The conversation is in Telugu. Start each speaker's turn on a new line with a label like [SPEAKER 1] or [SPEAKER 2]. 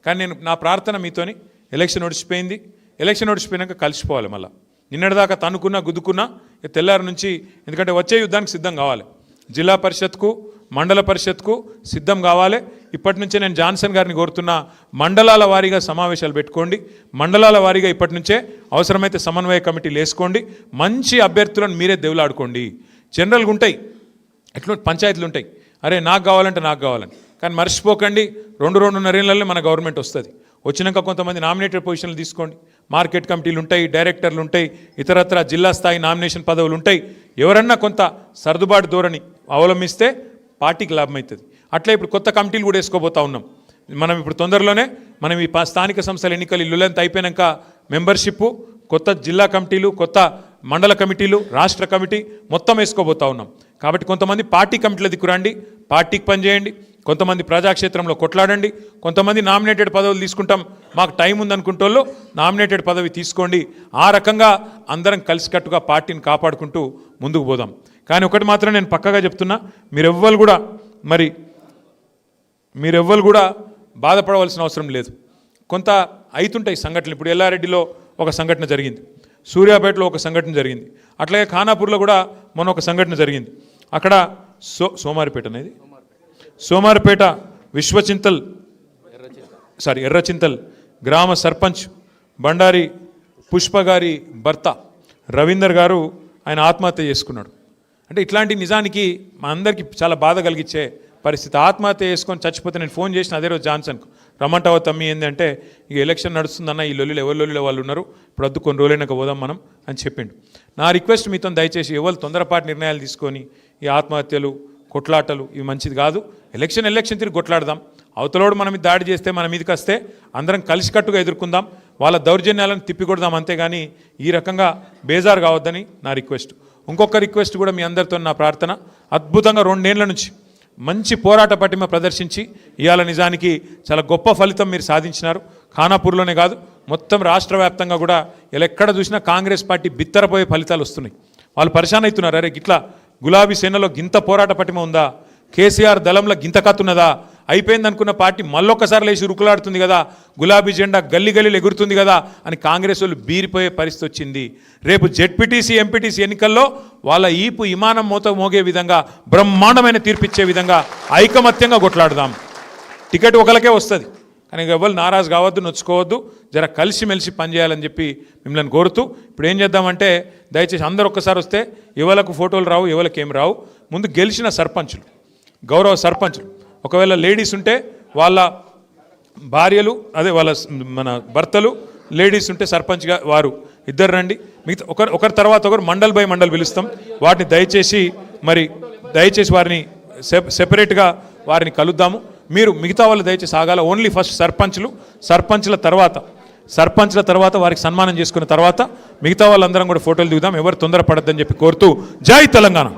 [SPEAKER 1] కానీ నేను నా ప్రార్థన మీతోని ఎలక్షన్ నడిచిపోయింది, ఎలక్షన్ నడిచిపోయినాక కలిసిపోవాలి. మళ్ళీ నిన్నటిదాకా తనుకున్నా గుద్దుకున్నా తెల్లారి నుంచి, ఎందుకంటే వచ్చే యుద్ధానికి సిద్ధం కావాలి. జిల్లా పరిషత్కు మండల పరిషత్కు సిద్ధం కావాలి. ఇప్పటి నుంచే నేను జాన్సన్ గారిని కోరుతున్నా, మండలాల వారీగా సమావేశాలు పెట్టుకోండి. మండలాల వారీగా ఇప్పటి నుంచే అవసరమైతే సమన్వయ కమిటీలు వేసుకోండి. మంచి అభ్యర్థులను మీరే దేవులాడుకోండి. జనరల్గా ఉంటాయి, ఎట్లా పంచాయతీలు ఉంటాయి, అరే నాకు కావాలంటే నాకు కావాలని. కానీ మర్చిపోకండి, 2-2.5 ఏళ్ళలో మన గవర్నమెంట్ వస్తుంది. వచ్చినాక కొంతమంది నామినేటెడ్ పొజిషన్లు తీసుకోండి. మార్కెట్ కమిటీలు ఉంటాయి, డైరెక్టర్లు ఉంటాయి, ఇతరత్ర జిల్లా స్థాయి నామినేషన్ పదవులు ఉంటాయి. ఎవరన్నా కొంత సర్దుబాటు ధోరణి అవలంబిస్తే పార్టీకి లాభం అవుతుంది. అట్లా ఇప్పుడు కొత్త కమిటీలు కూడా వేసుకోబోతా ఉన్నాం. మనం ఇప్పుడు తొందరలోనే మనం ఈ స్థానిక సంస్థల ఎన్నికలు ఇల్లులంతా అయిపోయాక మెంబర్షిప్, కొత్త జిల్లా కమిటీలు, కొత్త మండల కమిటీలు, రాష్ట్ర కమిటీ మొత్తం వేసుకోబోతా ఉన్నాం. కాబట్టి కొంతమంది పార్టీ కమిటీల దిక్కురండి, పార్టీకి పనిచేయండి. కొంతమంది ప్రజాక్షేత్రంలో కొట్లాడండి. కొంతమంది నామినేటెడ్ పదవులు తీసుకుంటాం, మాకు టైం ఉందనుకుంటోళ్ళు నామినేటెడ్ పదవి తీసుకోండి. ఆ రకంగా అందరం కలిసికట్టుగా పార్టీని కాపాడుకుంటూ ముందుకు పోదాం. కానీ ఒకటి మాత్రం నేను పక్కగా చెప్తున్నా, మీరెవ్వరు కూడా బాధపడవలసిన అవసరం లేదు. కొంత అవుతుంటాయి సంఘటనలు. ఇప్పుడు ఎల్లారెడ్డిలో ఒక సంఘటన జరిగింది, సూర్యాపేటలో ఒక సంఘటన జరిగింది, అట్లాగే ఖానాపూర్లో కూడా మొన్న ఒక సంఘటన జరిగింది. అక్కడ సోమారిపేట అనేది సోమారిపేట ఎర్రచింతల్ గ్రామ సర్పంచ్ బండారి పుష్ప గారి భర్త రవీందర్ గారు ఆయన ఆత్మహత్య చేసుకున్నాడు. అంటే ఇట్లాంటి నిజానికి మా అందరికీ చాలా బాధ కలిగించే పరిస్థితి. ఆత్మహత్య చేసుకొని చచ్చిపోతే నేను ఫోన్ చేసిన అదే రోజు జాన్సన్కు, రమ్మంటావా తమ్మి ఏంటంటే ఇక ఎలక్షన్ నడుస్తుందన్న, ఈ లొల్లిలో ఎవరి లొల్లిలో వాళ్ళు ఉన్నారు, ఇప్పుడు వద్దు కొన్ని రోజులైనాక పోదాం మనం అని చెప్పిండు. నా రిక్వెస్ట్ మీతో దయచేసి ఎవరు తొందరపాటు నిర్ణయాలు తీసుకొని ఈ ఆత్మహత్యలు కొట్లాటలు ఇవి మంచిది కాదు. ఎలక్షన్ తిరిగి కొట్లాడదాం. అవతలోడు మన మీద దాడి చేస్తే మన మీదకి వస్తే అందరం కలిసికట్టుగా ఎదుర్కొందాం, వాళ్ళ దౌర్జన్యాలను తిప్పికొడదాం. అంతేగాని ఈ రకంగా బేజారు కావద్దని నా రిక్వెస్ట్. ఇంకొక రిక్వెస్ట్ కూడా మీ అందరితో నా ప్రార్థన, అద్భుతంగా 2 ఏళ్ల నుంచి మంచి పోరాట పటిమ ప్రదర్శించి ఇవాళ నిజానికి చాలా గొప్ప ఫలితం మీరు సాధించినారు. ఖానాపూర్లోనే కాదు మొత్తం రాష్ట్ర వ్యాప్తంగా కూడా ఇలా ఎక్కడ చూసినా కాంగ్రెస్ పార్టీ బిత్తరపోయే ఫలితాలు వస్తున్నాయి. వాళ్ళు పరిశాన్ అవుతున్నారు, అరే గిట్లా గులాబీ సేనలో గింత పోరాట పటిమ ఉందా, కేసీఆర్ దళంలో గింత కత్తున్నదా, అయిపోయిందనుకున్న పార్టీ మళ్ళొక్కసారి లేచి రుకులాడుతుంది కదా, గులాబీ జెండా గల్లీ గల్లీలు ఎగురుతుంది కదా అని కాంగ్రెస్ వాళ్ళు బీరిపోయే పరిస్థితి వచ్చింది. రేపు జెడ్పీటీసీ ఎంపీటీసీ ఎన్నికల్లో వాళ్ళ ఈపు విమానం మోగే విధంగా బ్రహ్మాండమైన తీర్పిచ్చే విధంగా ఐకమత్యంగా కొట్లాడదాం. టికెట్ ఒకరికే వస్తుంది, కానీ ఎవరు నారాజు కావద్దు, నొచ్చుకోవద్దు, జర కలిసిమెలిసి పనిచేయాలని చెప్పి మిమ్మల్ని కోరుతూ ఇప్పుడు ఏం చేద్దామంటే దయచేసి అందరూ ఒక్కసారి వస్తే ఎవరికి ఫోటోలు రావు, ఎవరికి ఏం రావు. ముందు గెలిచిన సర్పంచులు, గౌరవ సర్పంచులు, ఒకవేళ లేడీస్ ఉంటే వాళ్ళ భార్యలు, అదే వాళ్ళ మన భర్తలు, లేడీస్ ఉంటే సర్పంచ్గా వారు ఇద్దరు రండి. మిగతా ఒకరి తర్వాత ఒకరు మండల్ బై మండల్ పిలుస్తాం. వాటిని దయచేసి వారిని సెపరేట్గా వారిని కలుద్దాము. మీరు మిగతా వాళ్ళు దయచేసి ఆగాల. ఓన్లీ ఫస్ట్ సర్పంచ్ల తర్వాత వారికి సన్మానం చేసుకున్న తర్వాత మిగతా వాళ్ళందరం కూడా ఫోటోలు దిగుదాం. ఎవరు తొందరపడద్దని చెప్పి కోరుతూ జై తెలంగాణ.